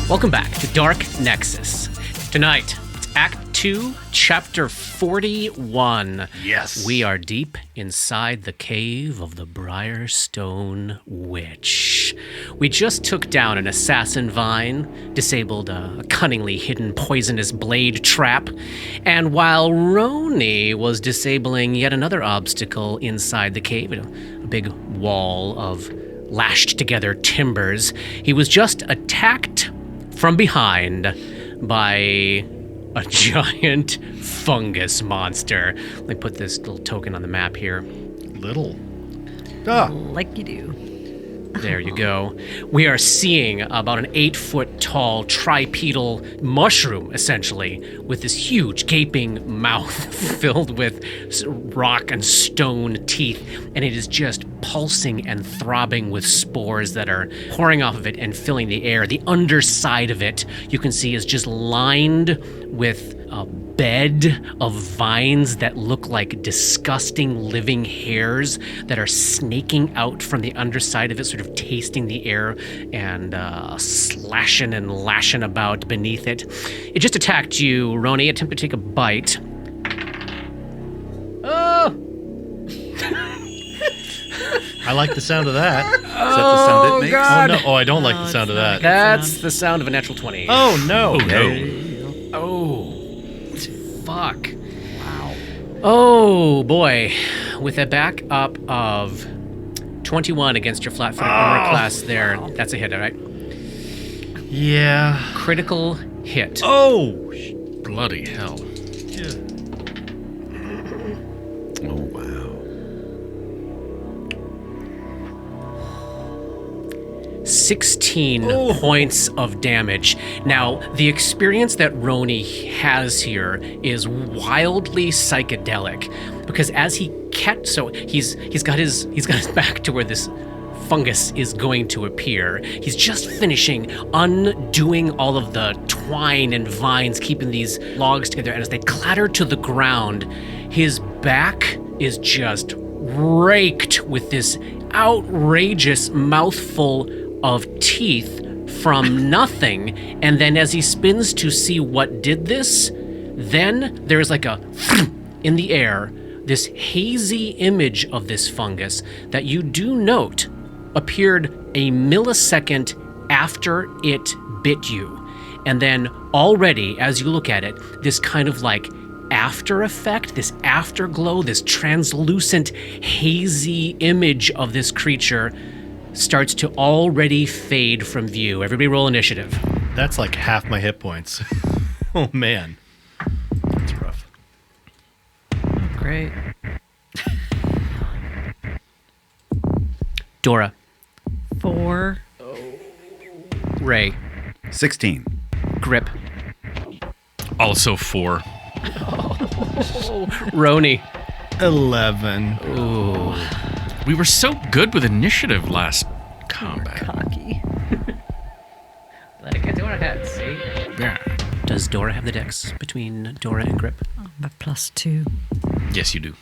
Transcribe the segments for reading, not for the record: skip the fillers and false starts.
Welcome back to Dark Nexus. Tonight, it's Act 2, Chapter 41. Yes. We are deep inside the cave of the Briarstone Witch. We just took down an assassin vine, disabled a cunningly hidden poisonous blade trap, and while Roni was disabling yet another obstacle inside the cave, a big wall of lashed together timbers, he was just attacked from behind by a giant fungus monster. Let me put this little token on the map here. Little. Like you do. There you go. We are seeing about an 8-foot tall tripedal mushroom, essentially, with this huge gaping mouth filled with rock and stone teeth, and it is just pulsing and throbbing with spores that are pouring off of it and filling the air. The underside of it, you can see, is just lined with a bed of vines that look like disgusting living hairs that are snaking out from the underside of it, sort of tasting the air and slashing and lashing about beneath it. It just attacked you, Roni. Attempt to take a bite. Oh! I like the sound of that. Is that the sound it makes? God. Oh, no. Oh, I don't like the sound of that. That's the sound of a natural 20. Oh, no. Oh, no. Oh, fuck. Wow. Oh, boy. With a back up of 21 against your flat-footed armor class there, that's a hit, all right? Yeah. Critical hit. Oh! Bloody hell. Oh, wow. 16 points of damage. Now, the experience that Roni has here is wildly psychedelic because as he he's got his back to where this fungus is going to appear. He's just finishing undoing all of the twine and vines keeping these logs together, and as they clatter to the ground, his back is just raked with this outrageous mouthful of teeth from nothing. And then as he spins to see what did this, then there's like a in the air, this hazy image of this fungus that you do note appeared a millisecond after it bit you. And then already, as you look at it, this kind of like after effect, this afterglow, this translucent, hazy image of this creature starts to already fade from view. Everybody roll initiative. That's like half my hit points. Oh, man. That's rough. Great. Dora. 4. Ray. 16. Grip. Also 4. Roni. 11. Ooh. We were so good with initiative last combat. Cocky. Like Dora had, see? Yeah. Does Dora have the dex between Dora and Grip? I'm a +2. Yes, you do.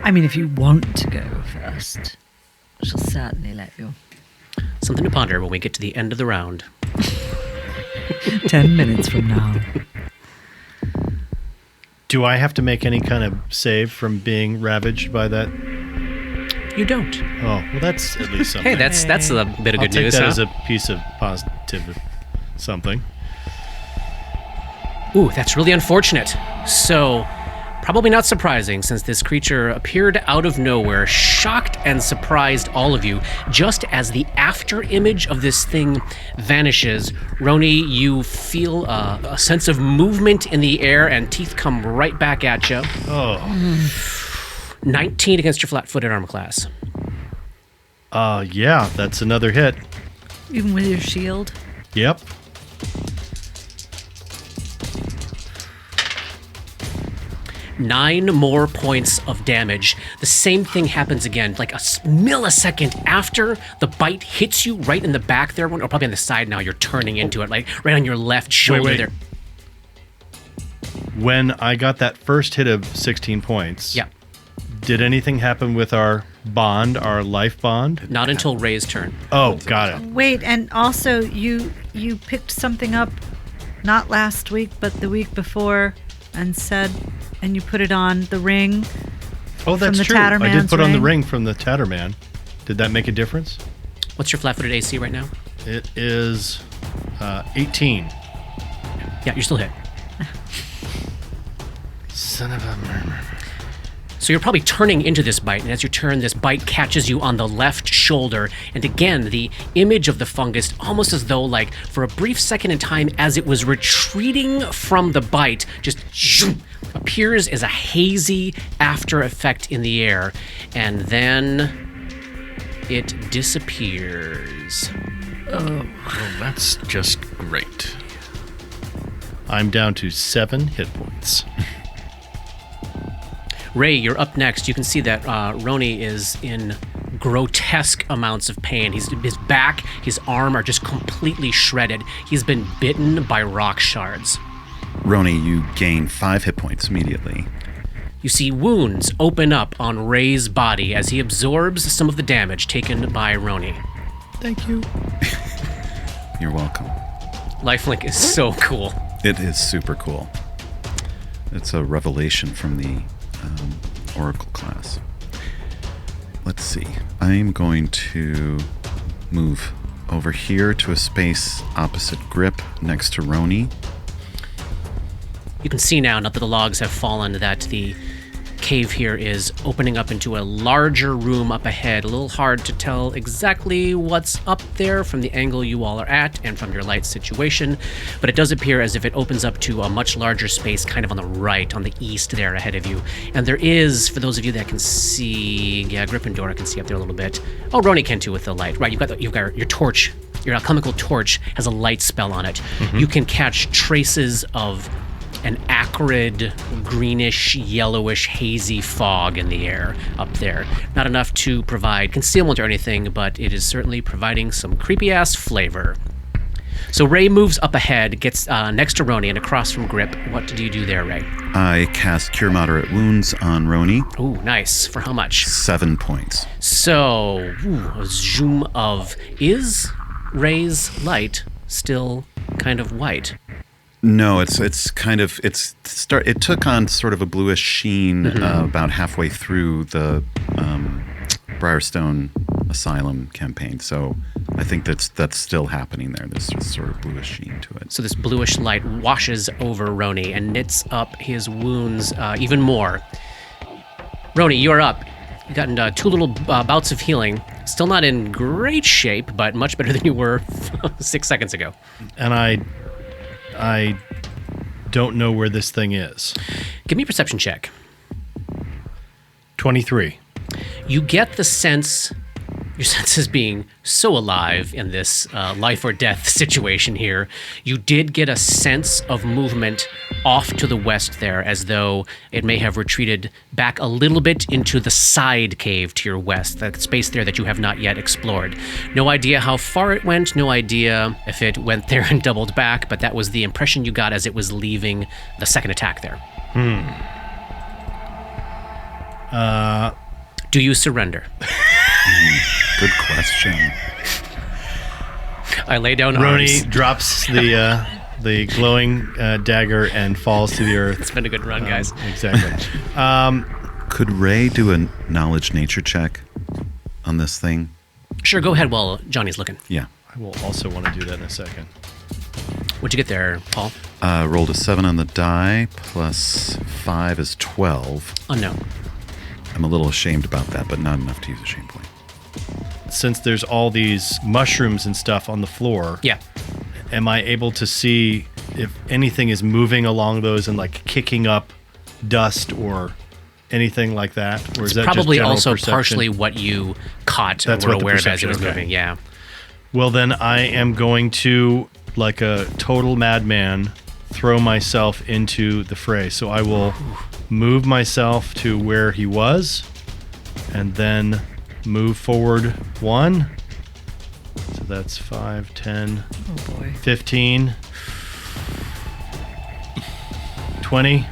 I mean, if you want to go first, I shall certainly let you. Something to ponder when we get to the end of the round. 10 minutes from now. Do I have to make any kind of save from being ravaged by that? You don't. Oh, well, that's at least something. Hey, that's a bit of I'll good take news, that huh? as a piece of positive something. Ooh, that's really unfortunate. So, probably not surprising since this creature appeared out of nowhere, shocked and surprised all of you. Just as the after image of this thing vanishes, Roni, you feel a sense of movement in the air and teeth come right back at you. Oh. 19 against your flat-footed armor class. Yeah, that's another hit. Even with your shield? Yep. Nine more points of damage. The same thing happens again, like a millisecond after the bite hits you right in the back there, or probably on the side now, you're turning into it, like right on your left shoulder wait. there. When I got that first hit of 16 points, Yeah. did anything happen with our bond, our life bond. Not until Ray's turn. Oh, got it. Wait, and also you picked something up not last week, but the week before and you put it on the ring. Oh, that's the true. I did Tatterman's put on the ring. ring from the Tatterman. Did that make a difference? What's your flat-footed AC right now? It is 18. Yeah, you're still hit. Son of a murmur. So you're probably turning into this bite, and as you turn, this bite catches you on the left shoulder. And again, the image of the fungus, almost as though, like, for a brief second in time, as it was retreating from the bite, just zoom, appears as a hazy after effect in the air, and then it disappears. Well, that's just great. I'm down to 7 hit points. Ray, you're up next. You can see that Roni is in grotesque amounts of pain. His back, his arm are just completely shredded. He's been bitten by rock shards. Roni, you gain 5 hit points immediately. You see wounds open up on Ray's body as he absorbs some of the damage taken by Roni. Thank you. You're welcome. Lifelink is so cool. It is super cool. It's a revelation from the Oracle class. Let's see. I'm going to move over here to a space opposite Grip next to Roni. You can see now that the logs have fallen, that the cave here is opening up into a larger room up ahead. A little hard to tell exactly what's up there from the angle you all are at and from your light situation, but it does appear as if it opens up to a much larger space kind of on the right, on the east there ahead of you. And there is, for those of you that can see, yeah, Gryffindor can see up there a little bit. Oh, Roni can too with the light. Right, you've got your torch. Your alchemical torch has a light spell on it. Mm-hmm. You can catch traces of an acrid, greenish, yellowish, hazy fog in the air up there. Not enough to provide concealment or anything, but it is certainly providing some creepy-ass flavor. So Ray moves up ahead, gets next to Roni and across from Grip. What do you do there, Ray? I cast Cure Moderate Wounds on Roni. Ooh, nice. For how much? 7 points. So, a zoom of... Is Ray's light still kind of white? No, it's kind of it took on sort of a bluish sheen about halfway through the Briarstone Asylum campaign. So I think that's still happening there. There's just sort of bluish sheen to it. So this bluish light washes over Roni and knits up his wounds even more. Roni, you're up. You've gotten 2 little bouts of healing. Still not in great shape, but much better than you were 6 seconds ago. And I don't know where this thing is. Give me a perception check. 23. You get the sense, your senses being so alive in this life or death situation here, you did get a sense of movement off to the west there, as though it may have retreated back a little bit into the side cave to your west, that space there that you have not yet explored. No idea how far it went, no idea if it went there and doubled back, but that was the impression you got as it was leaving the second attack there. Do you surrender? Good question. I lay down Roni arms. drops the glowing dagger and falls to the earth. It's been a good run, guys. Exactly. Could Ray do a knowledge nature check on this thing? Sure, go ahead while Johnny's looking. Yeah. I will also want to do that in a second. What'd you get there, Paul? Rolled a 7 on the die, plus 5 is 12. Unknown. I'm a little ashamed about that, but not enough to use a shame point. Since there's all these mushrooms and stuff on the floor, Yeah. am I able to see if anything is moving along those and like kicking up dust or anything like that? Or is that Probably just general also perception? partially what you caught That's or were what the aware of as it perception, was okay. moving. Yeah. Well, then I am going to, like a total madman, throw myself into the fray. So I will move myself to where he was and then move forward 1. So that's 5, 10, Oh boy. 15, 20.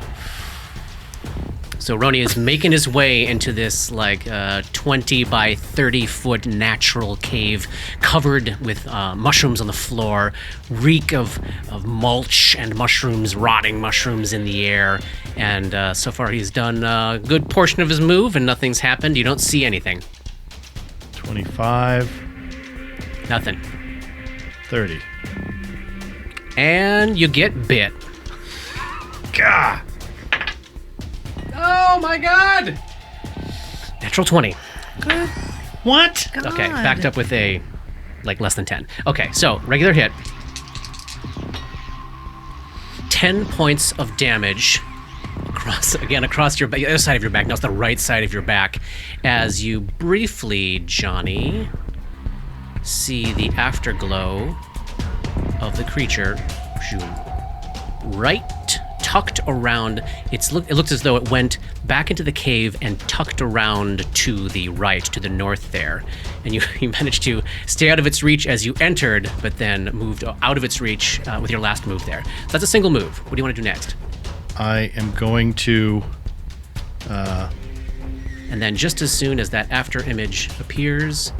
So Roni is making his way into this 20 by 30 foot natural cave covered with mushrooms on the floor, reek of mulch and mushrooms, rotting mushrooms in the air. And so far he's done a good portion of his move and nothing's happened. You don't see anything. 25, Nothing. 30. And you get bit. Gah! Oh my god! Natural 20. Good What? God. Okay, backed up with a less than 10. Okay, so regular hit. 10 points of damage across your back, the other side of your back. Now it's the right side of your back, as you briefly, Johnny, see the afterglow of the creature, right tucked around. It looks as though it went back into the cave and tucked around to the right, to the north there. And you managed to stay out of its reach as you entered, but then moved out of its reach with your last move there. So that's a single move. What do you want to do next? I am going to... And then just as soon as that after image appears,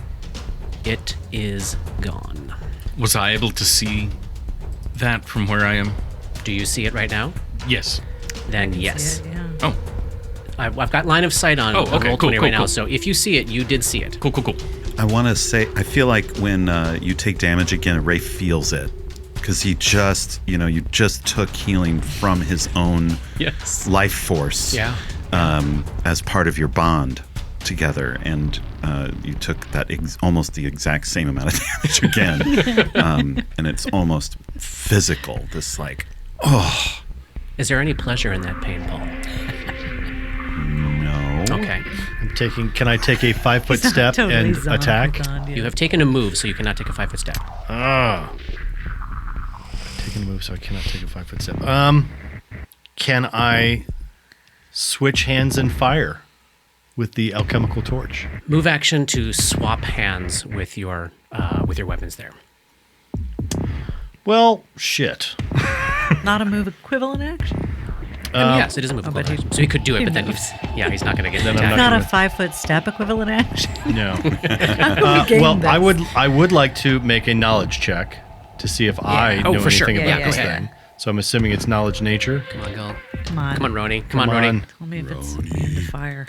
it is gone. Was I able to see that from where I am? Do you see it right now? Yes. Then yes. Yeah. Oh, I've got line of sight on Oh, okay, Roll20 cool, right cool, now, cool. so if you see it, you did see it. cool. I want to say, I feel like when you take damage again, Ray feels it. Because he just, you just took healing from his own Yes. life force. Yeah. As part of your bond together. And you took that almost the exact same amount of damage again. And it's almost physical. This oh, Is there any pleasure in that pain, Paul? no. Okay. Can I take a 5-foot step Totally and zombie attack? gone, yeah. You have taken a move, so you cannot take a 5-foot step. Ah. Taking a move, so I cannot take a 5-foot step. Can I switch hands and fire with the alchemical torch? Move action to swap hands with your weapons there. Well, shit. Not a move equivalent action? Yes, it is a move but equivalent. he- So he could do it, he but then moves. he's not going to get Then I'm attacked. not Not a gonna- 5-foot step equivalent action? No. How do we gain Well, this? I would like to make a knowledge check to see if I Oh, know for sure. anything Yeah, about yeah, this yeah. thing. So I'm assuming it's knowledge nature. Come on, go. Come on. Come on, Roni. Come on, Roni. Tell me if it's immune to fire.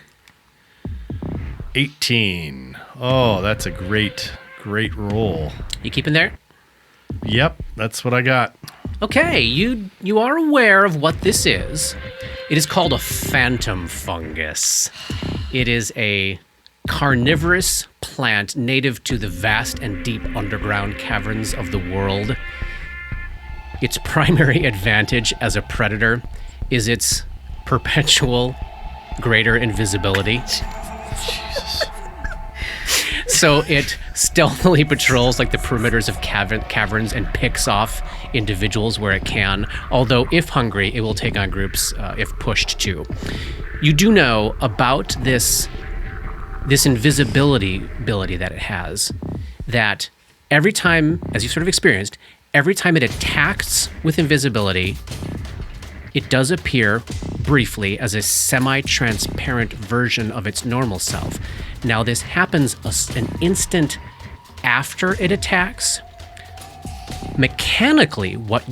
18. Oh, that's a great roll. You keeping there? Yep, that's what I got. Okay, you are aware of what this is. It is called a phantom fungus. It is a carnivorous plant native to the vast and deep underground caverns of the world. Its primary advantage as a predator is its perpetual greater invisibility. So it stealthily patrols the perimeters of caverns and picks off individuals where it can. Although, if hungry, it will take on groups if pushed to. You do know about this invisibility ability that it has. That every time, as you sort of experienced, every time it attacks with invisibility, it does appear briefly as a semi-transparent version of its normal self. Now, this happens an instant after it attacks. Mechanically, what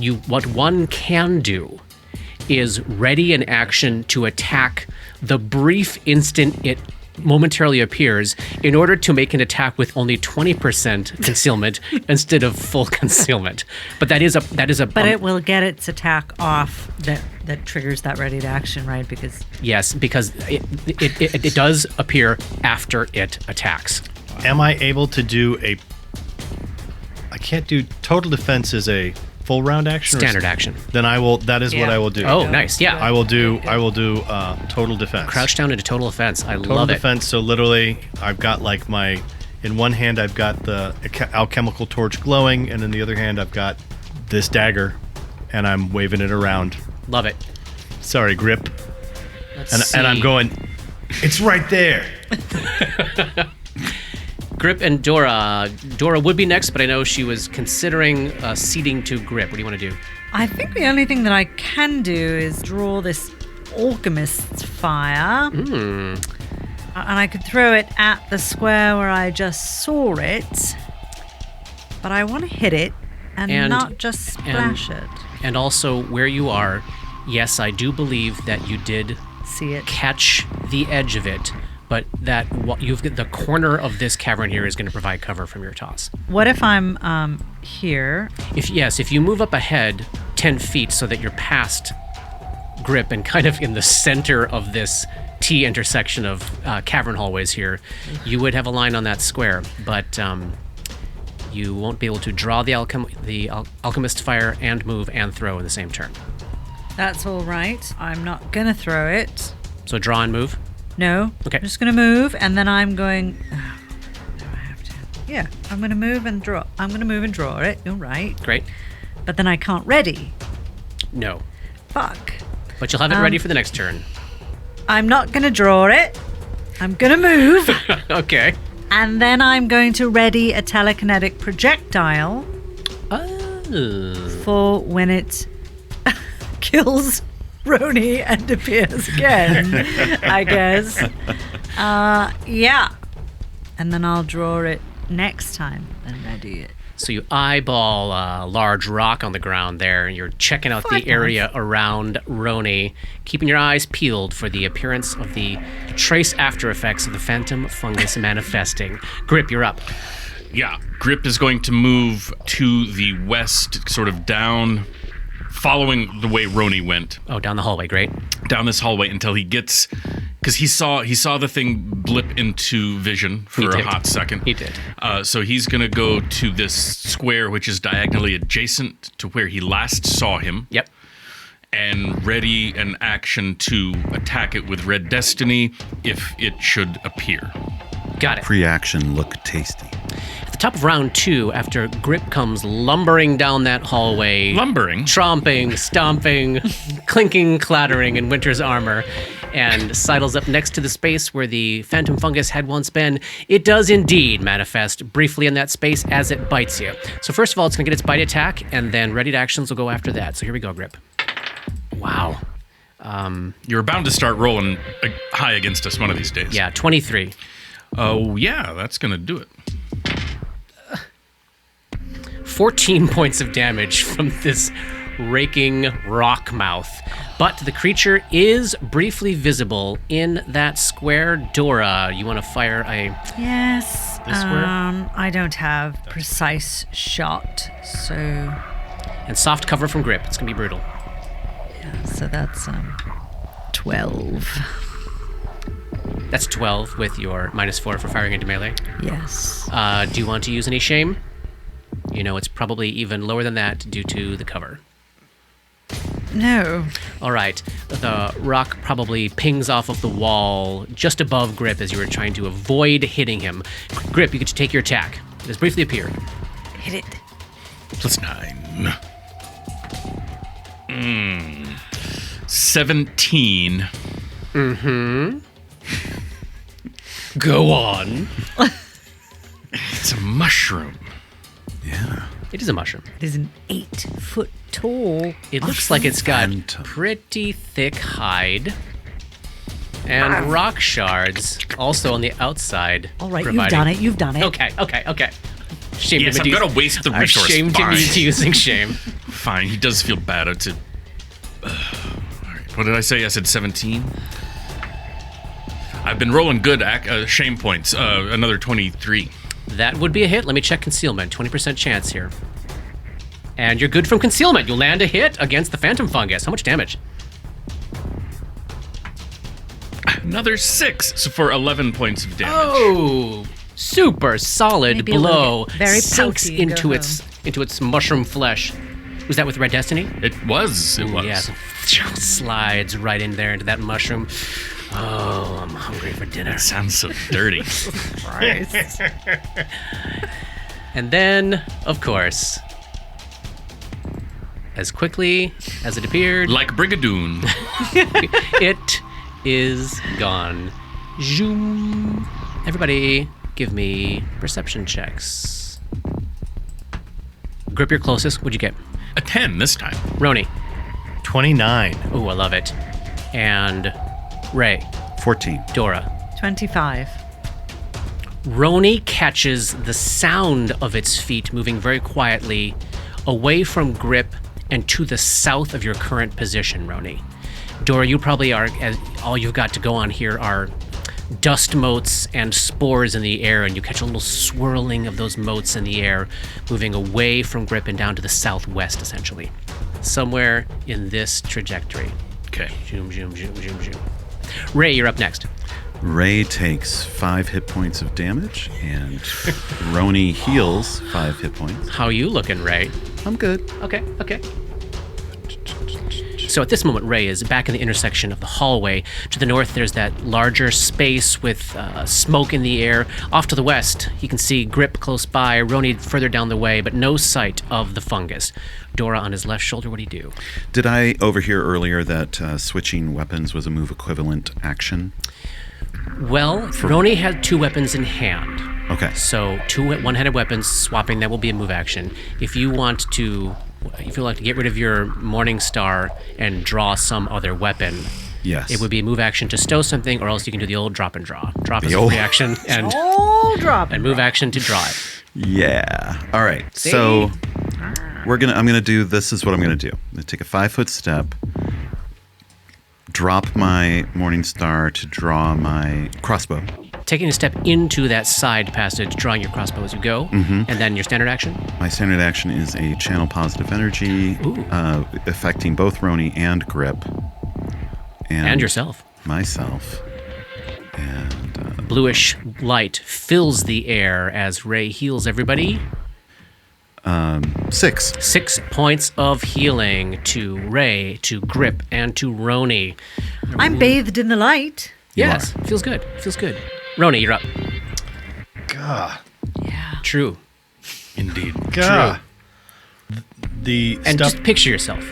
one can do is ready an action to attack the brief instant it momentarily appears in order to make an attack with only 20% concealment instead of full concealment. But that is a But it will get its attack off that triggers that ready to action, right? Because yes, because it does appear after it attacks. Am I able to do I can't do total defense as a full round action? Standard action. Then I will. That is what Yeah. I will do. Oh, nice. Yeah. I will do total defense. Crouch down into total offense. I Total love defense. So literally, I've got in one hand I've got the alchemical torch glowing, and in the other hand I've got this dagger, and I'm waving it around. it. Love it. Sorry, grip. Let's And I'm see. going. It's right there. Grip and Dora. Dora would be next, but I know she was considering ceding to Grip. What do you want to do? I think the only thing that I can do is draw this alchemist's fire. Hmm. And I could throw it at the square where I just saw it. But I want to hit it and not just splash it. And also, where you are, yes, I do believe that you did See it. catch the edge of it, but that you've got the corner of this cavern here is going to provide cover from your toss. What if I'm here? If you move up ahead 10 feet so that you're past Grip and kind of in the center of this T intersection of cavern hallways here, you would have a line on that square, but you won't be able to draw the alchemist fire and move and throw in the same turn. That's all right. I'm not going to throw it. So draw and move. No. Okay. I'm just going to move, and then I'm going... do I have to? Yeah, I'm going to move and draw. I'm going to move and draw it. You're right. Great. But then I can't ready. No. Fuck. But you'll have it ready for the next turn. I'm not going to draw it. I'm going to move. Okay. And then I'm going to ready a telekinetic projectile for when it kills Roni and appears again, I guess. Yeah. And then I'll draw it next time and ready it. So you eyeball a large rock on the ground there, and you're checking out the area around Roni, keeping your eyes peeled for the appearance of the trace after effects of the phantom fungus manifesting. Grip, you're up. Yeah, Grip is going to move to the west, sort of down, following the way Roni went. Oh, down the hallway, great. Down this hallway until he gets... Because he saw the thing blip into vision for a hot second. He did. So he's going to go to this square, which is diagonally adjacent to where he last saw him. Yep. And ready an action to attack it with Red Destiny if it should appear. Got it. Pre-action look tasty. At the top of round 2, after Grip comes lumbering down that hallway. Lumbering? Tromping, stomping, clinking, clattering in Winter's armor, and sidles up next to the space where the phantom fungus had once been. It does indeed manifest briefly in that space as it bites you. So first of all, it's going to get its bite attack, and then ready to actions will go after that. So here we go, Grip. Wow. You're bound to start rolling high against us one of these days. Yeah, 23. Oh, yeah, that's going to do it. 14 points of damage from this raking rock mouth. But the creature is briefly visible in that square. Dora, you want to fire a... Yes. This square? I don't have precise shot, so... And soft cover from Grip. It's going to be brutal. Yeah, so that's 12. That's 12 with your -4 for firing into melee. Yes. Do you want to use any shame? You know, it's probably even lower than that due to the cover. No. All right. The rock probably pings off of the wall just above Grip as you were trying to avoid hitting him. Grip, you get to take your attack. It has briefly appeared. Hit it. +9. 17. Mm-hmm. Go on. It's a mushroom. Yeah. It is a mushroom. It is an 8 foot tall. It looks like it's got Phantom. pretty thick hide and rock shards also on the outside. All right, providing- you've done it. You've done it. Okay. Shame Yes, to I'm me. going to waste the resource. Shame to Fine. me to using shame. Fine, he does feel bad. It's a... all right, what did I say? I said 17? I've been rolling good shame points. Another 23. That would be a hit. Let me check concealment. 20% chance here. And you're good from concealment. You'll land a hit against the phantom fungus. How much damage? Another 6, so for 11 points of damage. Oh, super solid Maybe a little blow. bit very sinks pouty and go into its mushroom flesh. Was that with Red Destiny? It was. Yeah, slides right in there into that mushroom. Oh, I'm hungry for dinner. That sounds so dirty. Christ. And then, of course, as quickly as it appeared, Like Brigadoon. it is gone. Zoom. Everybody, give me perception checks. Grip, your closest. What'd you get? A 10 this time. Roni. 29. Ooh, I love it. and Ray. 14. Dora. 25. Roni catches the sound of its feet moving very quietly away from Grip and to the south of your current position, Roni. Dora, you probably are, all you've got to go on here are dust motes and spores in the air, and you catch a little swirling of those motes in the air, moving away from Grip and down to the southwest, essentially. Somewhere in this trajectory. Okay. Zoom, zoom, zoom, zoom, zoom. Ray, you're up next. Ray takes 5 hit points of damage, and Roni heals 5 hit points. How are you looking, Ray? I'm good. Okay. So at this moment, Ray is back in the intersection of the hallway. To the north, there's that larger space with smoke in the air. Off to the west, you can see Grip close by, Roni further down the way, but no sight of the fungus. Dora on his left shoulder, what do you do? Did I overhear earlier that switching weapons was a move equivalent action? Well, Roni had 2 weapons in hand. Okay. So 2 one-handed weapons, swapping that will be a move action. If you like to get rid of your Morning Star and draw some other weapon, Yes. it would be a move action to stow something, or else you can do the old drop and draw. Drop The as a old- reaction and Drop. and move action to draw it. Yeah. All right. See? So I'm gonna do this is what I'm gonna do. I'm gonna take a 5-foot step, drop my Morning Star to draw my crossbow. Taking a step into that side passage, drawing your crossbow as you go, and then your standard action. My standard action is a channel positive energy, affecting both Roni and Grip. And yourself. Myself. And Bluish light fills the air as Ray heals everybody. 6. 6 points of healing to Ray, to Grip, and to Roni. I'm bathed in the light. Yes, feels good. Roni, you're up. God. Yeah. True. Indeed. God. The And stuff. just picture yourself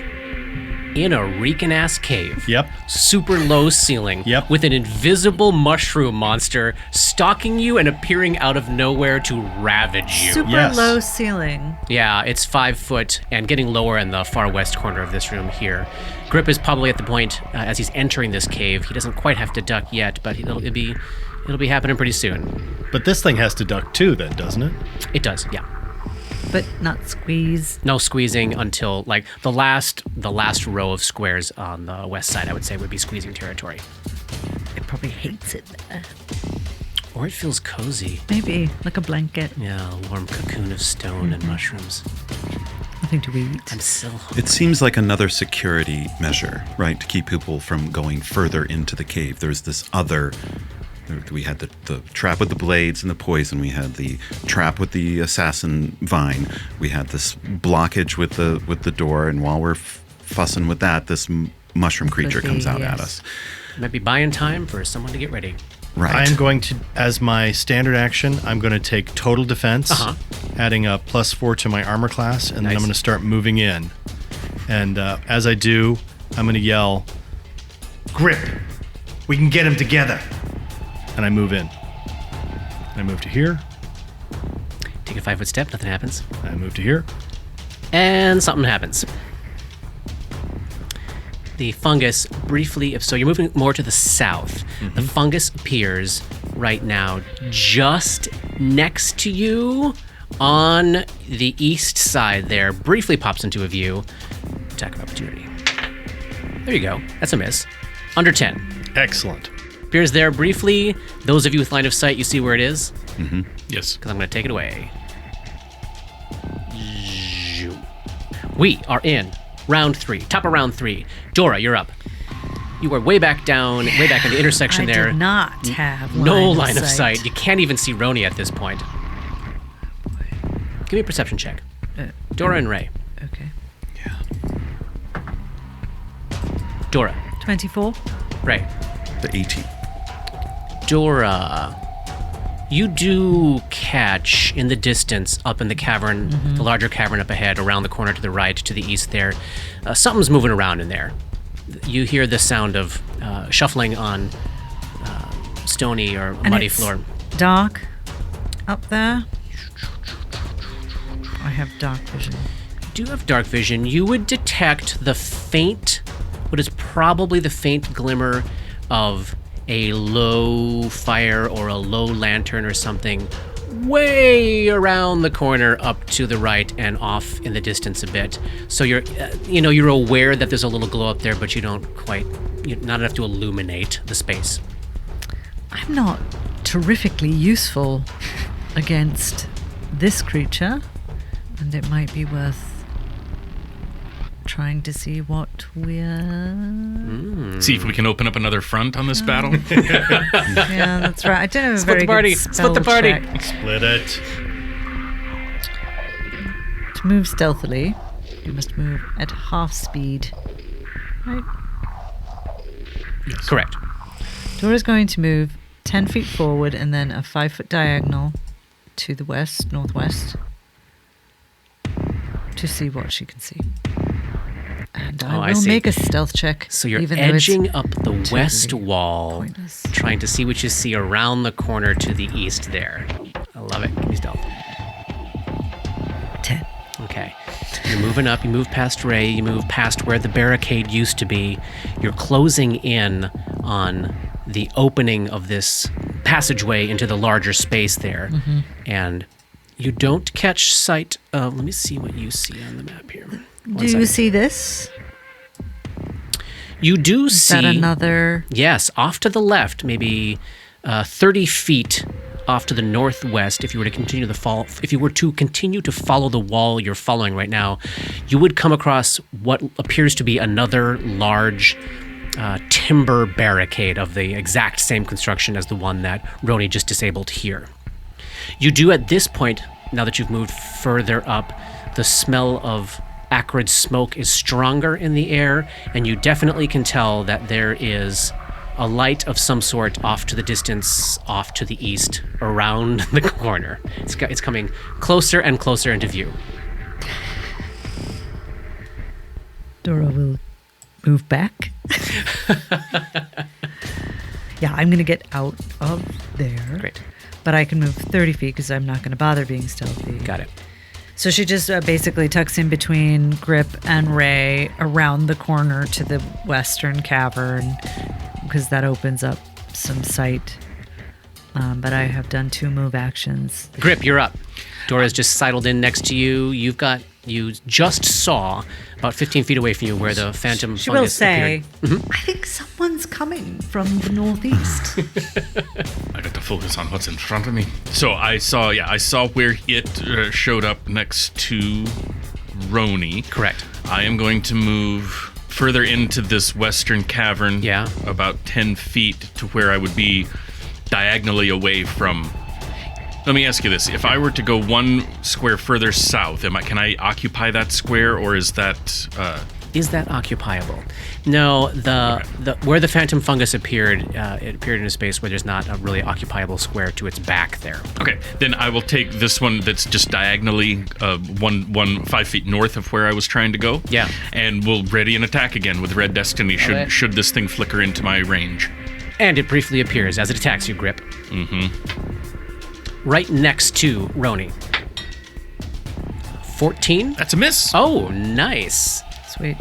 in a reeking-ass cave. Yep. Super low ceiling. Yep. With an invisible mushroom monster stalking you and appearing out of nowhere to ravage you. Super Yes. low ceiling. Yeah, it's 5 foot and getting lower in the far west corner of this room here. Grip is probably at the point as he's entering this cave. He doesn't quite have to duck yet, but it'll be happening pretty soon. But this thing has to duck too, then, doesn't it? It does, yeah. But not squeeze. No squeezing until like the last row of squares on the west side, I would say, would be squeezing territory. It probably hates it there. Or it feels cozy. Maybe like a blanket. Yeah, a warm cocoon of stone and mushrooms. Nothing to eat. I'm so hungry. It seems like another security measure, right? To keep people from going further into the cave. There's this other. We had the trap with the blades and the poison. We had the trap with the assassin vine. We had this blockage with the door. And while we're fussing with that, this mushroom creature be, comes out at yes. us. Might be buying time for someone to get ready. Right. I am going to, as my standard action, I'm going to take total defense, adding a +4 to my armor class, and then Nice. I'm going to start moving in. And as I do, I'm going to yell, "Grip! We can get him together!" And I move in. And I move to here. Take a 5 foot step, nothing happens. And I move to here. And something happens. The fungus briefly, so you're moving more to the south. The fungus appears right now just next to you on the east side there, briefly pops into a view. Attack of opportunity. There you go. That's a miss. Under 10. Excellent. Appears there briefly. Those of you with line of sight, you see where it is? Yes. Because I'm going to take it away. Zoom. We are in round 3, top of round 3. Dora, you're up. You are way back down, way back in the intersection I there. did not have No line of sight. You can't even see Roni at this point. Give me a perception check. Dora and Ray. Okay. Dora. 24. Ray. The 18. Dora, you do catch in the distance up in the cavern, the larger cavern up ahead, around the corner to the right, to the east there. Something's moving around in there. You hear the sound of shuffling on stony or And muddy it's floor. dark up there. I have dark vision. You do have dark vision. You would detect the faint, what is probably the faint glimmer of a low fire or a low lantern or something way around the corner up to the right and off in the distance a bit. So you're aware that there's a little glow up there, but you don't quite, not enough to illuminate the space. I'm not terrifically useful against this creature, and it might be worth trying to see what we're... See if we can open up another front on this battle. Yeah, that's right. I don't have a Split very the party. good spell Split the party. check. Split it. To move stealthily, you must move at half speed. Right? Correct. Dora's going to move 10 feet forward and then a 5-foot diagonal to the west, northwest, to see what she can see. And I will see. make a stealth check. So you're even though it's edging up the west totally wall, pointless. trying to see what you see around the corner to the east there. I love it. Give me stealth. 10. Okay. You're moving up. You move past Ray. You move past where the barricade used to be. You're closing in on the opening of this passageway into the larger space there. Mm-hmm. And you don't catch sight of... Let me see what you see on the map here. One Do you second. see this? You do Is see... that another... Yes, off to the left, maybe 30 feet off to the northwest. If you were to continue to follow the wall you're following right now, you would come across what appears to be another large timber barricade of the exact same construction as the one that Roni just disabled here. You do at this point, now that you've moved further up, the smell of acrid smoke is stronger in the air, and you definitely can tell that there is a light of some sort off to the distance, off to the east, around the corner. It's coming closer and closer into view. Dora will move back. Yeah, I'm going to get out of there. Great. But I can move 30 feet because I'm not going to bother being stealthy. Got it. So she just basically tucks in between Grip and Ray around the corner to the western cavern because that opens up some sight. But I have done 2 move actions. Grip, you're up. Dora's just sidled in next to you. You just saw about 15 feet away from you where the phantom She will fungus say, appeared. I think someone's coming from the northeast. I got to focus on what's in front of me. So I saw where it showed up next to Roni. Correct. I am going to move further into this western cavern. Yeah. About 10 feet to where I would be diagonally away from. Let me ask you this: if I were to go 1 square further south, can I occupy that square, or is that? Is that occupiable? No, the where the phantom fungus appeared, it appeared in a space where there's not a really occupiable square to its back there. Okay, then I will take this one that's just diagonally 5 feet north of where I was trying to go. Yeah. And we'll ready an attack again with Red Destiny should this thing flicker into my range. And it briefly appears as it attacks you, Grip. Right next to Roni. 14? That's a miss. Oh, nice. Sweet.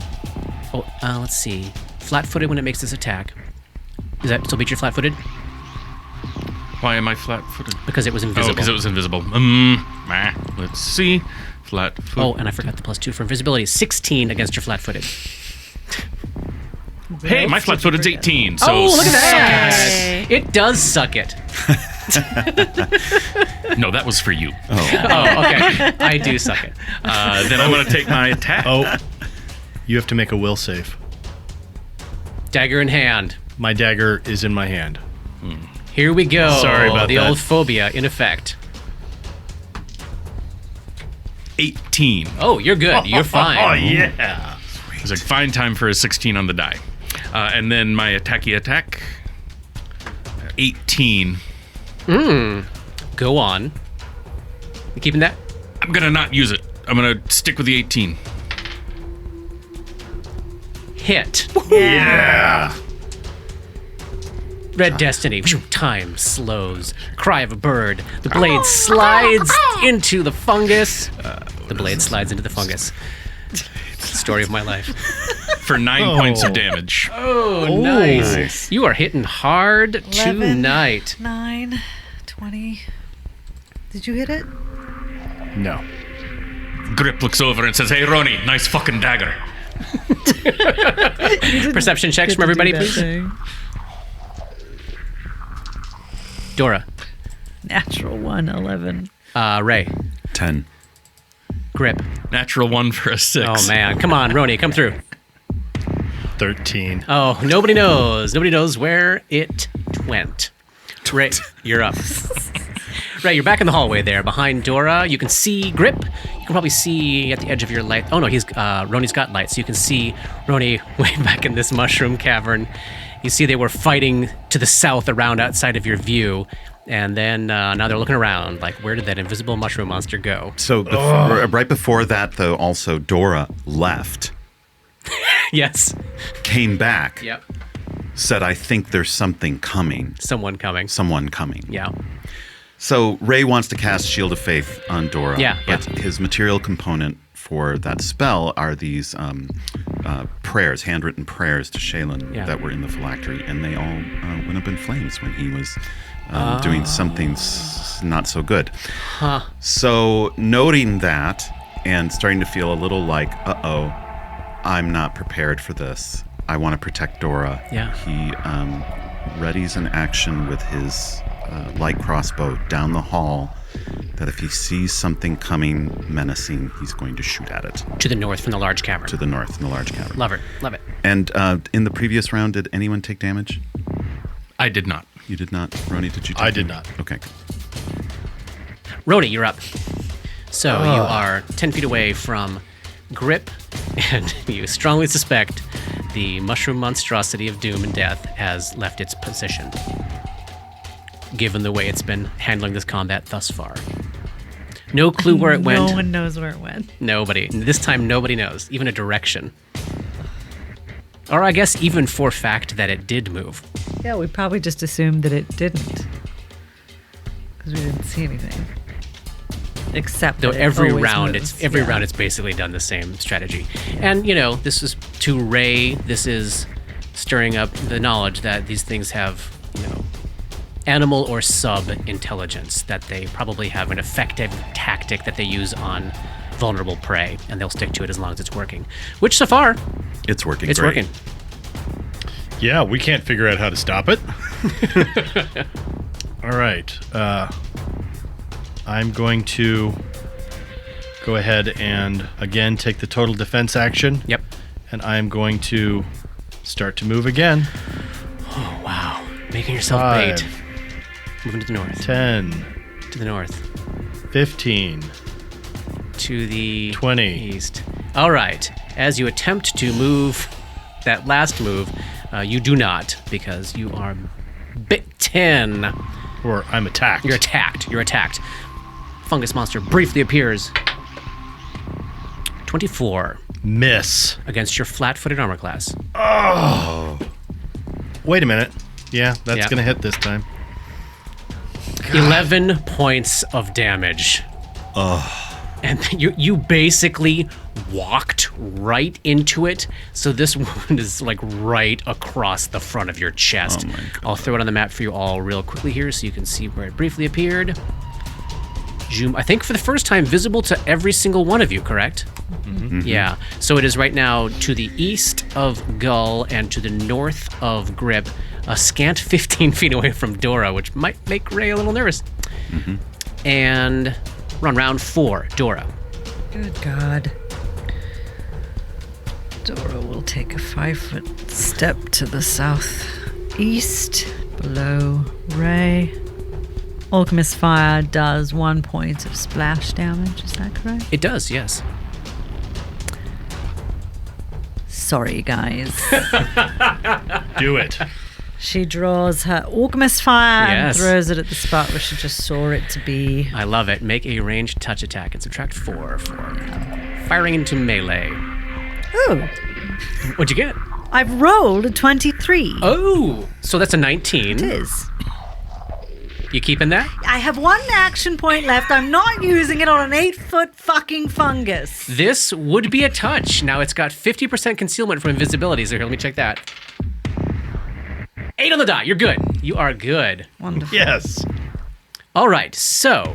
Oh, let's see. Flat-footed when it makes this attack. Does that still beat your flat-footed? Why am I flat-footed? Because it was invisible. Oh, because it was invisible. Let's see. Flat-footed. Oh, and I forgot the +2 for invisibility. 16 against your flat-footed. Hey, my flat-footed's 18. So Oh, look at that! Yay. It does suck it. No, that was for you. Oh, okay. I do suck it. Then I'm going to take my attack. Oh, you have to make a will save. Dagger in hand. My dagger is in my hand. Here we go. Sorry about the that. old phobia in effect. 18. Oh, you're good. You're fine. Oh, yeah. It's a fine time for a 16 on the die. And then my attacky attack. 18. Go on. You keeping that? I'm going to not use it. I'm going to stick with the 18. Hit. Yeah. Red Destiny. Time slows. Cry of a bird. The blade slides into the fungus. The blade slides into the fungus. It's the story of my life. for 9 points of damage. Oh, nice. You are hitting hard 11, tonight. 9, 20. Did you hit it? No. Grip looks over and says, "Hey, Roni, nice fucking dagger." Perception checks from everybody, please. Dora. Natural 1, 11. Ray. 10. Grip. Natural 1 for a 6. Oh, man. Come on, Roni, come through. 13. Oh, nobody knows. Nobody knows where it went. Ray, you're up. Ray, you're back in the hallway there behind Dora. You can see Grip. You can probably see at the edge of your light. Oh, no, Roni's got light, so you can see Roni way back in this mushroom cavern. You see they were fighting to the south around outside of your view. And then now they're looking around, like, where did that invisible mushroom monster go? So right before that, though, also Dora left, Yes. came back, Yep. said, "I think there's something coming. Someone coming. Someone coming." Yeah. So Ray wants to cast Shield of Faith on Dora. Yeah, But his material component for that spell are these prayers, handwritten prayers to Shaylin Yeah. that were in the phylactery, and they all went up in flames when he was doing something not so good. Huh. So noting that and starting to feel a little like, uh-oh, I'm not prepared for this. I want to protect Dora. Yeah. He readies an action with his light crossbow down the hall that if he sees something coming menacing, he's going to shoot at it. To the north from the large cavern. To the north in the large cavern. Love it. Love it. And in the previous round, did anyone take damage? I did not. You did not. Roni, did you take I did damage? not. Okay. Roni, you're up. So you are 10 feet away from Grip, and you strongly suspect the mushroom monstrosity of doom and death has left its position, given the way it's been handling this combat thus far. No clue where it went. No one knows where it went. Nobody. This time, nobody knows, even a direction. Or I guess even for fact that it did move. Yeah, we probably just assumed that it didn't. Because we didn't see anything. Except Though that it every always round, moves. every Yeah. round, it's basically done the same strategy. And this is to Ray. This is stirring up the knowledge that these things have, animal or sub intelligence. That they probably have an effective tactic that they use on vulnerable prey, and they'll stick to it as long as it's working. Which so far, It's working it's great. working. Yeah, we can't figure out how to stop it. All right. I'm going to go ahead and, again, take the total defense action. Yep. And I'm going to start to move again. Oh, wow. Making yourself 5, bait. Moving to the north. 10, To the north. 15. To the 20. east. All right. As you attempt to move that last move, you do not, because you are bitten. Or I'm attacked. You're attacked. You're attacked. Fungus monster briefly appears. 24 Miss. against your flat-footed armor class. Wait a minute. Yeah, that's Yeah. going to hit this time. 11 points of damage. And you basically walked right into it. So this wound is like right across the front of your chest. Oh my God. I'll throw it on the map for you all real quickly here so you can see where it briefly appeared. Zoom, I think for the first time visible to every single one of you, correct? Mm-hmm. Yeah. So it is right now to the east of Gull and to the north of Grip, a scant 15 feet away from Dora, which might make Ray a little nervous. Mm-hmm. And we're on round 4. Dora. Good God. Dora will take a 5-foot step to the southeast, below Ray. Alchemist Fire does 1 point of splash damage, is that correct? It does, yes. Sorry, guys. Do it. She draws her Alchemist Fire Yes. and throws it at the spot where she just saw it to be. I love it. Make a ranged touch attack and subtract 4 for firing into melee. Oh, What'd you get? I've rolled a 23. Oh, so that's a 19. It is. You keeping that? I have 1 action point left. I'm not using it on an 8-foot fucking fungus. This would be a touch. Now it's got 50% concealment from invisibility. So here, let me check that. 8 on the die. You're good. You are good. Wonderful. Yes. All right. So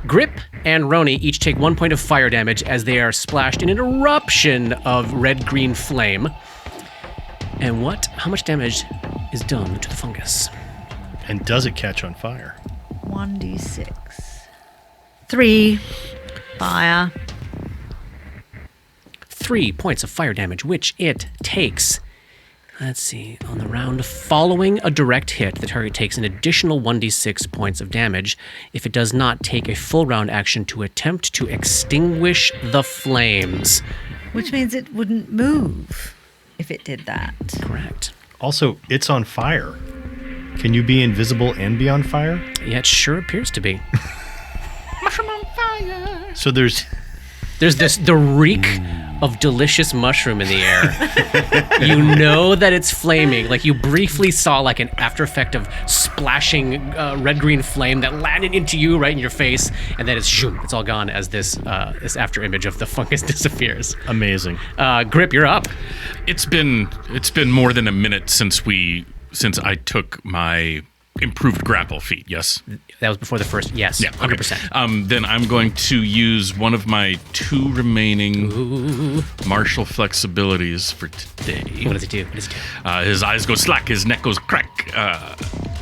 Grip and Roni each take 1 point of fire damage as they are splashed in an eruption of red-green flame. And how much damage is done to the fungus? And does it catch on fire? 1d6. 3 fire. 3 points of fire damage, which it takes. Let's see. On the round following a direct hit, the target takes an additional 1d6 points of damage if it does not take a full round action to attempt to extinguish the flames. Which means it wouldn't move if it did that. Correct. Also, it's on fire. Can you be invisible and be on fire? Yeah, it sure appears to be. Mushroom on fire. So there's There's the reek of delicious mushroom in the air. You know that it's flaming. Like you briefly saw like an after effect of splashing red-green flame that landed into you right in your face, and then it's all gone as this after image of the fungus disappears. amazing. Grip, you're up. It's been more than a minute since I took my improved grapple feat. Yes. That was before the first. Yes. Yeah. 100%. Then I'm going to use one of my 2 remaining martial flexibilities for today. What does it do? His eyes go slack, his neck goes crack,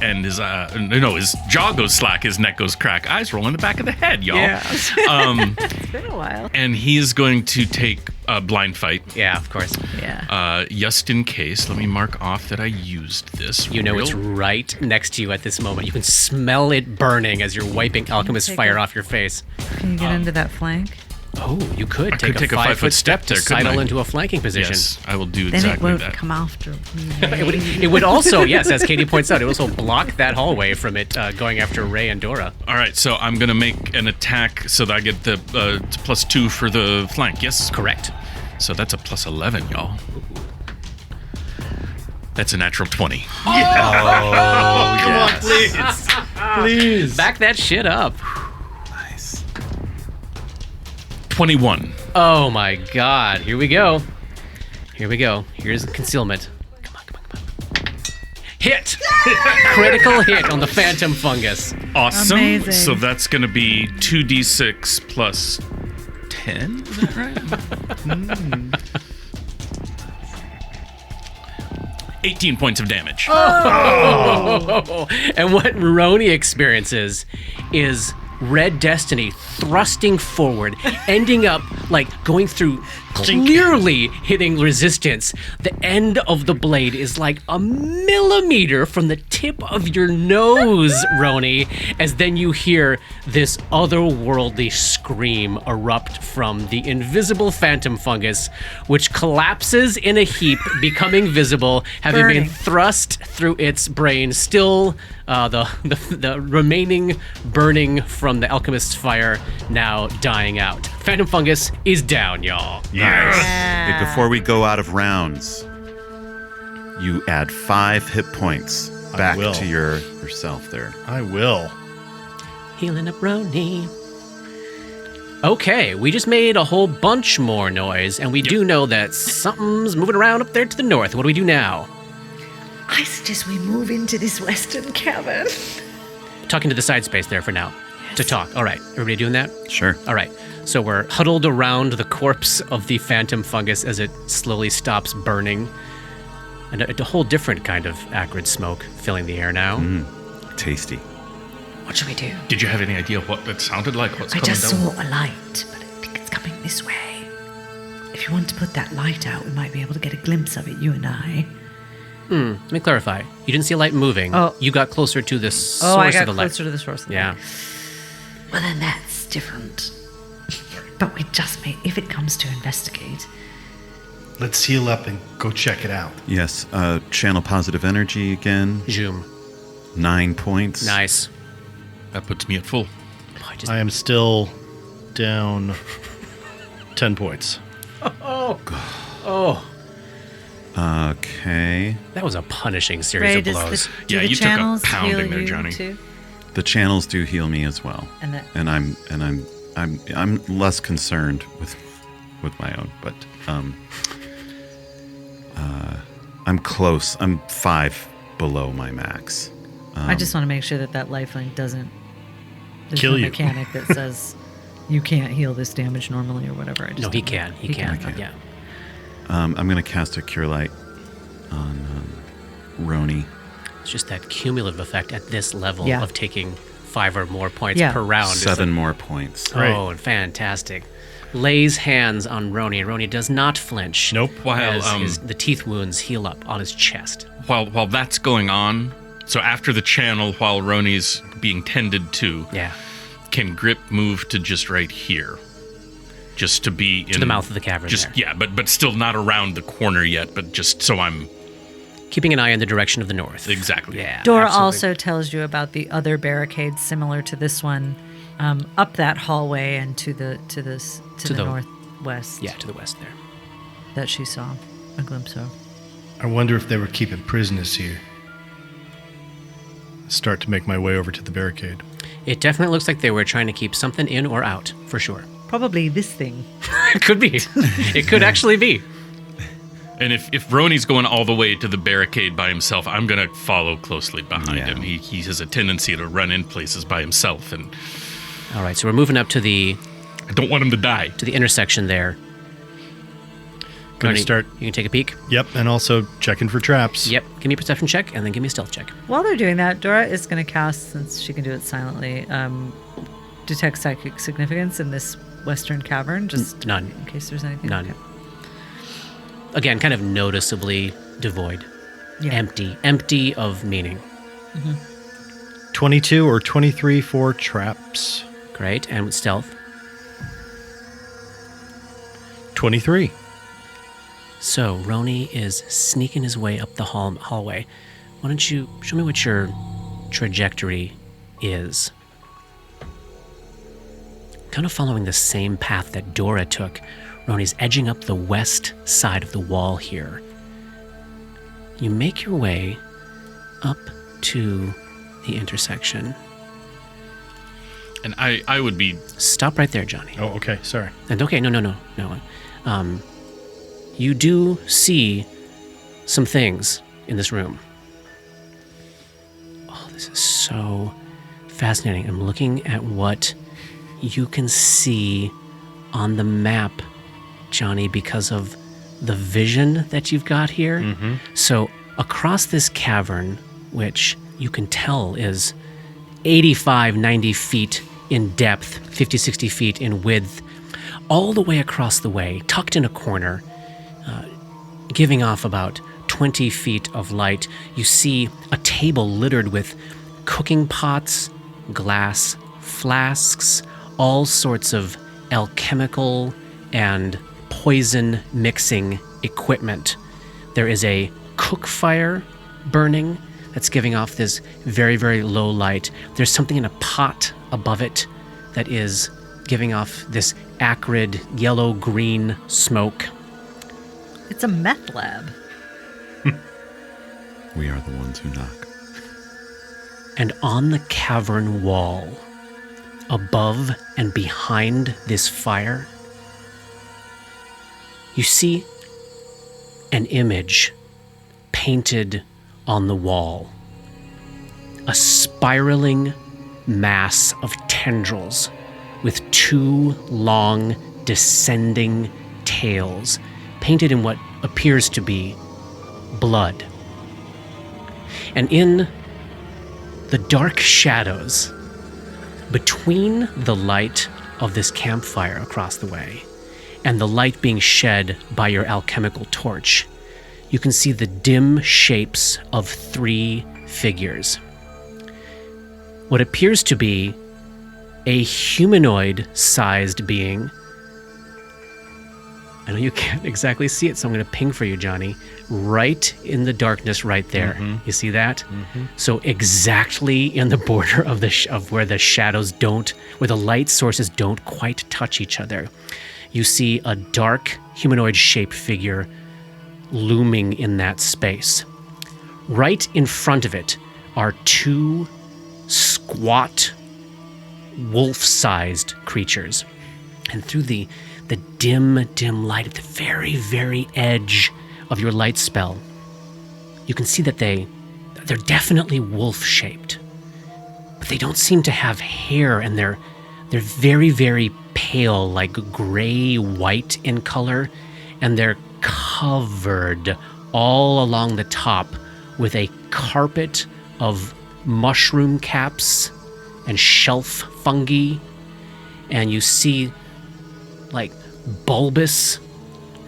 and his jaw goes slack, his neck goes crack. Eyes roll in the back of the head, y'all. Yeah. It's been a while. And he is going to take a blind fight. Yeah, of course. Yeah. Just in case, let me mark off that I used this. You know it's right next to you at this moment. You can smell it burning as you're wiping alchemist fire off your face. Can you get into that flank? Oh, you could I take could take a a 5-foot step there, to couldn't sidle I? into a flanking position. Yes, I will do Then exactly it won't that. come after me. It would also, yes, as Katie points out, it would also block that hallway from it going after Ray and Dora. All right, so I'm going to make an attack so that I get the +2 for the flank, yes? Correct. So that's a +11, y'all. That's a natural 20. Come on, please. Please. Back that shit up. Nice. 21. Oh my god. Here we go. Here's the concealment. Come on. Hit! Critical hit on the phantom fungus. Awesome. Amazing. So that's going to be 2d6 plus 10. Is that right? 18 points of damage. And what Roni experiences is red destiny thrusting forward, ending up like going through, clearly hitting resistance. The end of the blade is like a millimeter from the tip of your nose, Roni, as then you hear this otherworldly scream erupt from the invisible phantom fungus, which collapses in a heap, becoming visible, having been Burning. thrust through its brain, still the remaining burning from the alchemist's fire now dying out. Phantom fungus is down, y'all. Nice. Yeah. Hey, before we go out of rounds, you add 5 hit points back will. to yourself there. I will. Healing up Roni. Okay, we just made a whole bunch more noise, and we do know that something's moving around up there to the north. What do we do now? I suggest we move into this western cavern. Talking to the side space there for now. To talk. All right, everybody doing that? Sure. All right, so we're huddled around the corpse of the phantom fungus as it slowly stops burning. And a whole different kind of acrid smoke filling the air now. Tasty. What should we do? Did you have any idea what that sounded like? What's I coming just down? saw a light, but I think it's coming this way. If you want to put that light out, we might be able to get a glimpse of it, you and I. Let me clarify. You didn't see a light moving. Oh. You got closer to the source I got of the light. closer to the source of the Yeah. light. Well, then that's different. But we just may, if it comes to investigate. Let's heal up and go check it out. Yes. Channel positive energy again. Zoom. 9 points. Nice. That puts me at full. Oh, I just- I am still down 10 points. oh, Okay. that was a punishing series Ray, of does blows. do Yeah, the you took a channels pounding heal there, you Johnny. too? The channels do heal me as well, And I'm less concerned with my own, but I'm close. I'm 5 below my max. I just want to make sure that lifelink doesn't Kill no you. mechanic that says you can't heal this damage normally or whatever. I just No, he don't know. can. He can. Okay. Yeah. I'm going to cast a Cure Light on Roni. It's just that cumulative effect at this level Yeah. of taking 5 or more points Yeah. per round. It's 7 more points. Right. Oh, fantastic. Lays hands on Roni. Roni does not flinch. Nope. While As the teeth wounds heal up on his chest. while that's going on, so after the channel, while Roni's being tended to, Yeah. can Grip move to just right here, just to be in To the mouth of the cavern Just there. yeah, but still not around the corner yet, but just so I'm Keeping an eye in the direction of the north. exactly. Yeah. Dora absolutely. also tells you about the other barricades similar to this one, up that hallway and to the northwest. Yeah, to the west there. That she saw a glimpse of. I wonder if they were keeping prisoners here. Start to make my way over to the barricade. It definitely looks like they were trying to keep something in or out, for sure. Probably this thing. It could be. It could actually be. And if Roni's going all the way to the barricade by himself, I'm gonna follow closely behind Yeah. him. He has a tendency to run in places by himself, and All right, so we're moving up to the I don't want him to die. intersection there. Gonna Roni, start. You can take a peek. Yep, and also checking for traps. Yep. Give me a perception check, and then give me a stealth check. While they're doing that, Dora is going to cast, since she can do it silently, detect psychic significance in this western cavern, just None. in case there's anything. None. Okay. Again, kind of noticeably devoid. Yeah. Empty of meaning. 22 or 23 for traps. Great. And with stealth. 23. So, Roni is sneaking his way up the hallway. Why don't you show me what your trajectory is? Kind of following the same path that Dora took, Roni's edging up the west side of the wall here. You make your way up to the intersection. And I would be Stop right there, Johnny. Oh, okay. Sorry. And okay, no. You do see some things in this room. Oh, this is so fascinating. I'm looking at what you can see on the map, Johnny, because of the vision that you've got here. So across this cavern, which you can tell is 85, 90 feet in depth, 50, 60 feet in width, all the way across the way, tucked in a corner, giving off about 20 feet of light, you see a table littered with cooking pots, glass flasks, all sorts of alchemical and poison mixing equipment. There is a cook fire burning that's giving off this very, very low light. There's something in a pot above it that is giving off this acrid yellow-green smoke. It's a meth lab. We are the ones who knock. And on the cavern wall, above and behind this fire, you see an image painted on the wall. A spiraling mass of tendrils with 2 long descending tails, painted in what appears to be blood. And in the dark shadows between the light of this campfire across the way and the light being shed by your alchemical torch, you can see the dim shapes of 3 figures. What appears to be a humanoid-sized being. I know you can't exactly see it, so I'm going to ping for you, Johnny. Right in the darkness, right there. You see that? So exactly in the border of of where the shadows don't, where the light sources don't quite touch each other, you see a dark humanoid-shaped figure looming in that space. Right in front of it are 2 squat, wolf-sized creatures. And through the dim light at the very, very edge of your light spell, you can see that they're definitely wolf-shaped. But they don't seem to have hair, and they're very, very pale, like gray-white in color, and they're covered all along the top with a carpet of mushroom caps and shelf fungi, and you see like bulbous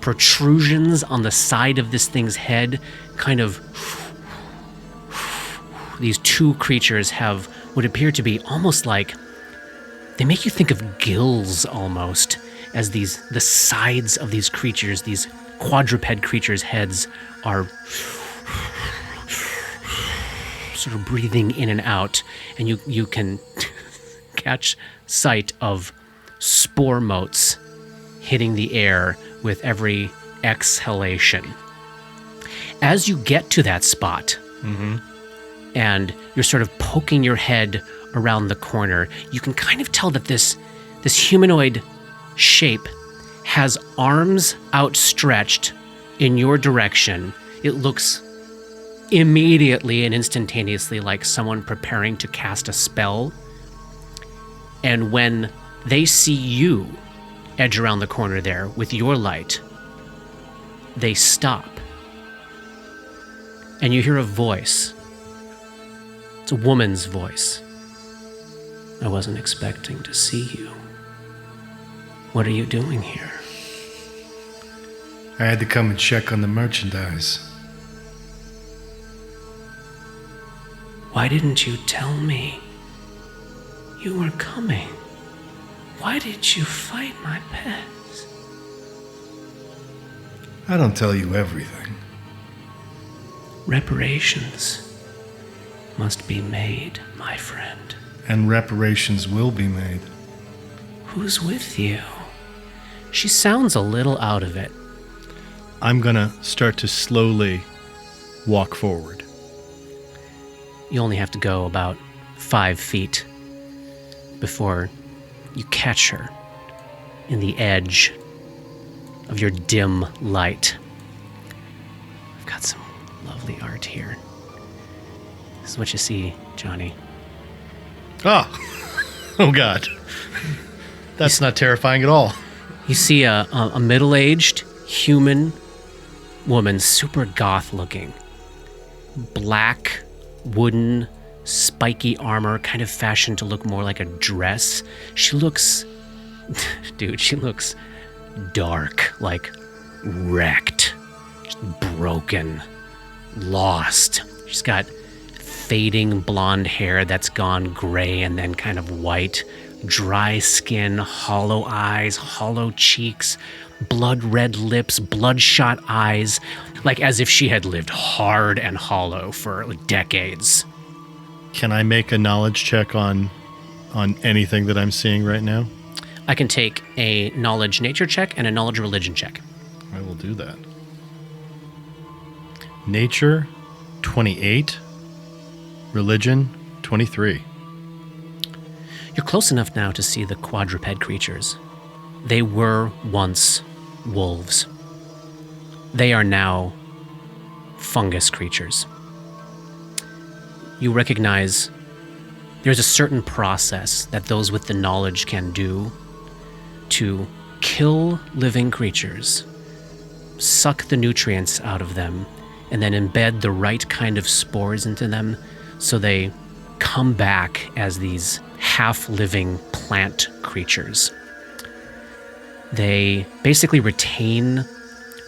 protrusions on the side of this thing's head. Kind of these two creatures have what appear to be almost like, they make you think of gills almost, as the sides of these creatures, these quadruped creatures' heads are sort of breathing in and out, and you can catch sight of spore motes hitting the air with every exhalation. As you get to that spot, and you're sort of poking your head around the corner, you can kind of tell that this humanoid shape has arms outstretched in your direction. It looks immediately and instantaneously like someone preparing to cast a spell. And when they see you edge around the corner there with your light, they stop. And you hear a voice. It's a woman's voice. I wasn't expecting to see you. What are you doing here? I had to come and check on the merchandise. Why didn't you tell me you were coming? Why did you fight my pets? I don't tell you everything. Reparations must be made, my friend. And reparations will be made. Who's with you? She sounds a little out of it. I'm gonna start to slowly walk forward. You only have to go about 5 feet before you catch her in the edge of your dim light. I've got some lovely art here. This is what you see, Johnny. Oh God. That's not terrifying at all. You see a middle-aged human woman, super goth looking. Black, wooden, spiky armor, kind of fashioned to look more like a dress. She looks... Dude, she looks dark, like wrecked, just broken, lost. She's got fading blonde hair that's gone gray and then kind of white, dry skin, hollow eyes, hollow cheeks, blood red lips, bloodshot eyes, like as if she had lived hard and hollow for decades. Can I make a knowledge check on anything that I'm seeing right now? I can take a knowledge nature check and a knowledge religion check. I will do that. Nature, 28. Religion, 23. You're close enough now to see the quadruped creatures. They were once wolves. They are now fungus creatures. You recognize there's a certain process that those with the knowledge can do to kill living creatures, suck the nutrients out of them, and then embed the right kind of spores into them so they come back as these half-living plant creatures. They basically retain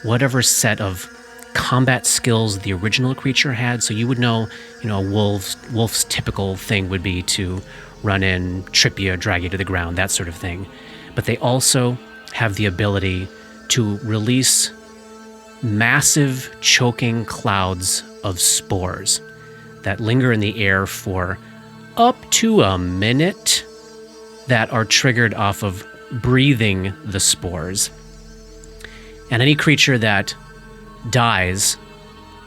whatever set of combat skills the original creature had. So you would know, a wolf's typical thing would be to run in, trip you, drag you to the ground, that sort of thing. But they also have the ability to release massive choking clouds of spores that linger in the air for up to a minute that are triggered off of breathing the spores. And any creature that dies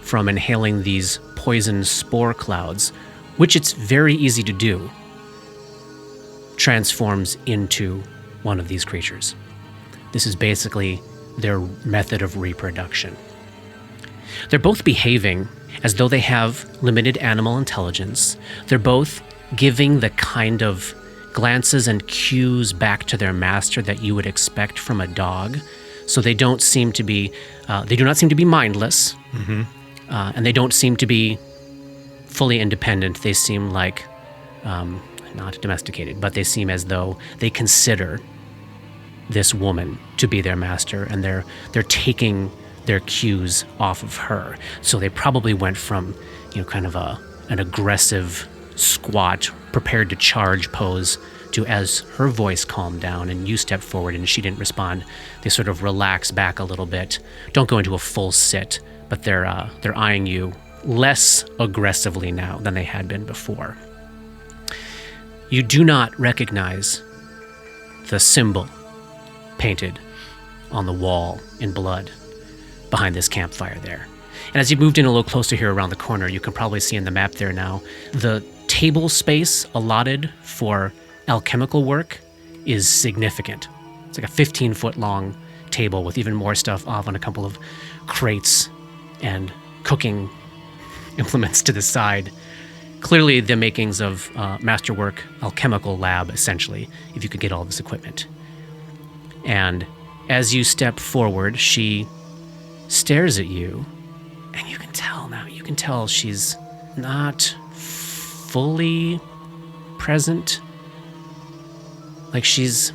from inhaling these poison spore clouds, which it's very easy to do, transforms into one of these creatures. This is basically their method of reproduction. They're both behaving as though they have limited animal intelligence. They're both giving the kind of glances and cues back to their master that you would expect from a dog. So they don't seem to be, they do not seem to be mindless, and they don't seem to be fully independent. They seem like, not domesticated, but they seem as though they consider this woman to be their master, and they're taking their cues off of her. So they probably went from, kind of an aggressive, squat, prepared to charge pose to, as her voice calmed down and you stepped forward and she didn't respond, they sort of relax back a little bit. Don't go into a full sit, but they're eyeing you less aggressively now than they had been before. You do not recognize the symbol painted on the wall in blood behind this campfire there. And as you moved in a little closer here around the corner, you can probably see in the map there now, the table space allotted for alchemical work is significant. It's like a 15-foot long table with even more stuff off on a couple of crates and cooking implements to the side. Clearly the makings of Masterwork Alchemical Lab, essentially, if you could get all this equipment. And as you step forward, she stares at you, and you can tell she's not fully present. Like she's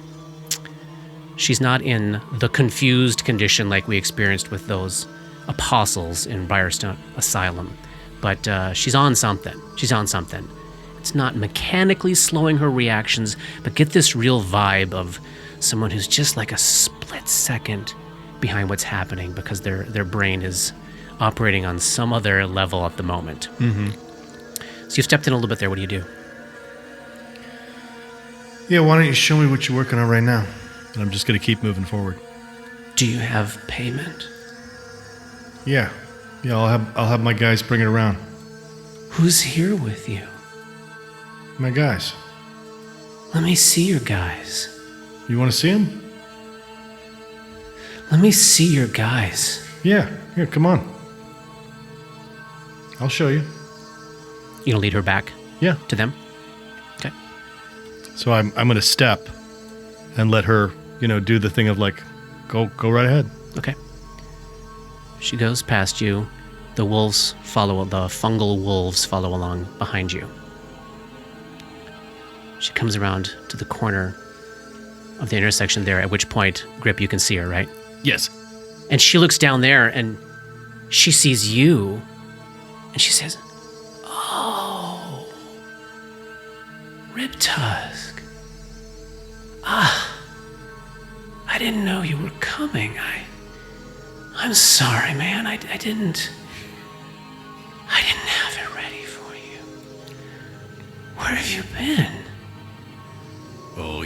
not in the confused condition like we experienced with those apostles in Briarstone Asylum, but she's on something. It's not mechanically slowing her reactions, but get this real vibe of someone who's just like a split second behind what's happening because their brain is operating on some other level at the moment. Mm-hmm. So you've stepped in a little bit there. What do you do? Yeah, why don't you show me what you're working on right now? And I'm just going to keep moving forward. Do you have payment? Yeah, I'll have my guys bring it around. Who's here with you? My guys. Let me see your guys. You want to see them? Let me see your guys. Yeah, here, come on. I'll show you. You gonna lead her back? Yeah. To them? Okay. So I'm going to step and let her, do the thing of like, go right ahead. Okay. She goes past you. The fungal wolves follow along behind you. She comes around to the corner of the intersection there, at which point, Grip, you can see her, right? Yes. And she looks down there and she sees you and she says, "Oh, Rib Tusk. I didn't know you were coming. I'm sorry, man. I didn't have it ready for you. Where have you been? Oh,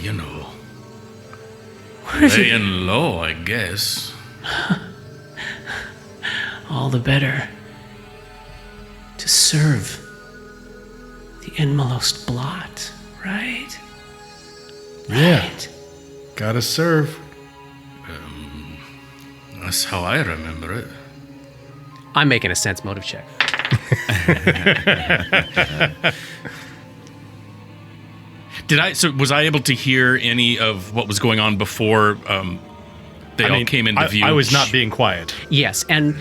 Where have you laying low, I guess. all the better to serve the inmost blot, right? Yeah. Right. Gotta serve. That's how I remember it. I'm making a sense motive check. Was I able to hear any of what was going on before they all came into view? I was not being quiet. Yes, and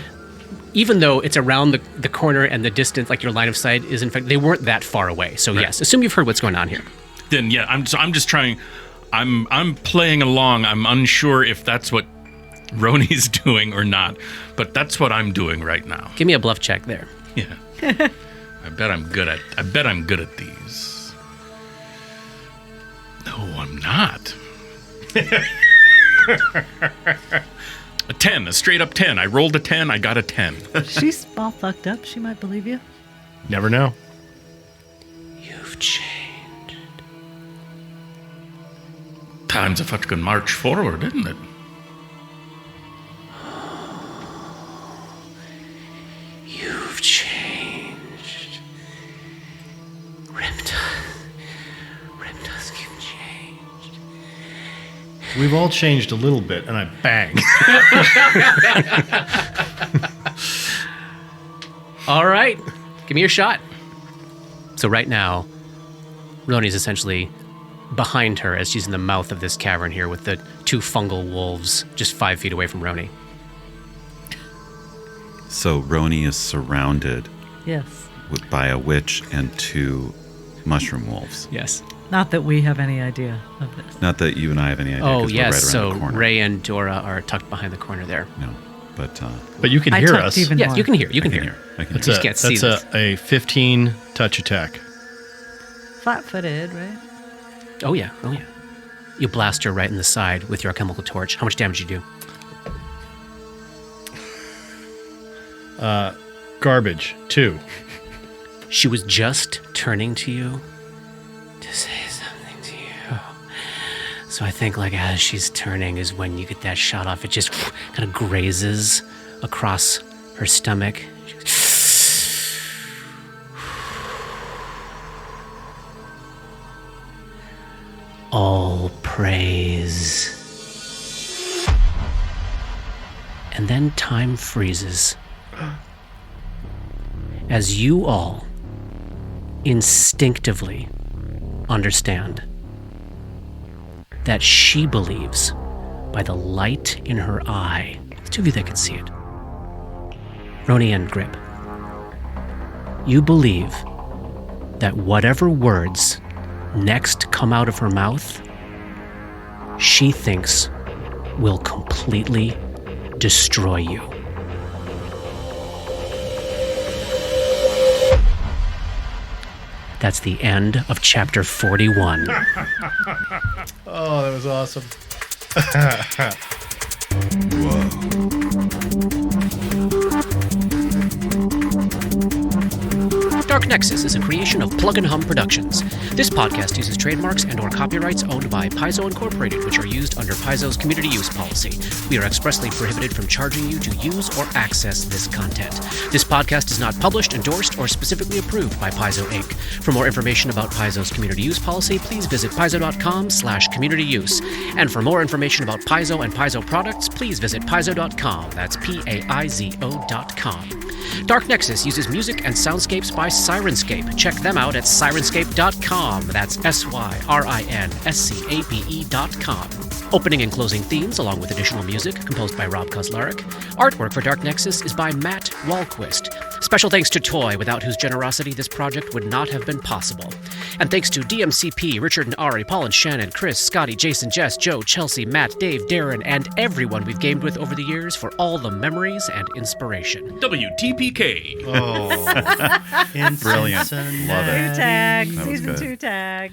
even though it's around the corner and the distance, like your line of sight is in fact, they weren't that far away. So yes, assume you've heard what's going on here. Then yeah, I'm just trying. I'm playing along. I'm unsure if that's what Roni's doing or not, but that's what I'm doing right now. Give me a bluff check there. Yeah. I bet I'm good at these. No, I'm not. A 10, a straight up 10. I rolled a 10, I got a 10. She's all fucked up. She might believe you. Never know. You've changed. Time's a fucking march forward, isn't it? You've changed. Riptusk, you've changed. We've all changed a little bit, and I bang. All right, give me your shot. So right now, Roni's essentially behind her as she's in the mouth of this cavern here with the 2 fungal wolves just 5 feet away from Roni. So Roni is surrounded Yes. by a witch and 2 mushroom wolves. Yes. Not that we have any idea of this. Not that you and I have any idea. Oh, 'cause yes. We're right So around the corner. Ray and Dora are tucked behind the corner there. No, but But you can I hear tucked us. even Yes, more. you can hear. You can I can hear. hear. I can That's, hear. just can't see this. a 15 touch attack. Flat-footed, right? Oh, yeah. Oh, yeah. You blast her right in the side with your alchemical torch. How much damage you do? Garbage. 2. She was just turning to you to say something to you. So I think like as she's turning is when you get that shot off. It just kind of grazes across her stomach. She goes, all praise. And then time freezes. As you all instinctively understand that she believes by the light in her eye, the 2 of you that can see it, Roni and Grip, you believe that whatever words next come out of her mouth, she thinks will completely destroy you. That's the end of chapter 41. Oh, that was awesome. Dark Nexus is a creation of Plug and Hum Productions. This podcast uses trademarks and/or copyrights owned by Paizo Incorporated, which are used under Paizo's community use policy. We are expressly prohibited from charging you to use or access this content. This podcast is not published, endorsed, or specifically approved by Paizo Inc. For more information about Paizo's community use policy, please visit paizo.com/communityuse. And for more information about Paizo and Paizo products, please visit paizo.com. That's PAIZO.com. Dark Nexus uses music and soundscapes by Sirenscape. Check them out at sirenscape.com. That's SYRINSCAPE.com. Opening and closing themes, along with additional music, composed by Rob Kauzlaric. Artwork for Dark Nexus is by Matt Wahlquist. Special thanks to Toy, without whose generosity this project would not have been possible. And thanks to DMCP, Richard and Ari, Paul and Shannon, Chris, Scotty, Jason, Jess, Joe, Chelsea, Matt, Dave, Darren, and everyone we've gamed with over the years for all the memories and inspiration. WTPK. Oh. Brilliant. Love it. Tag. That was Season good. 2 tag.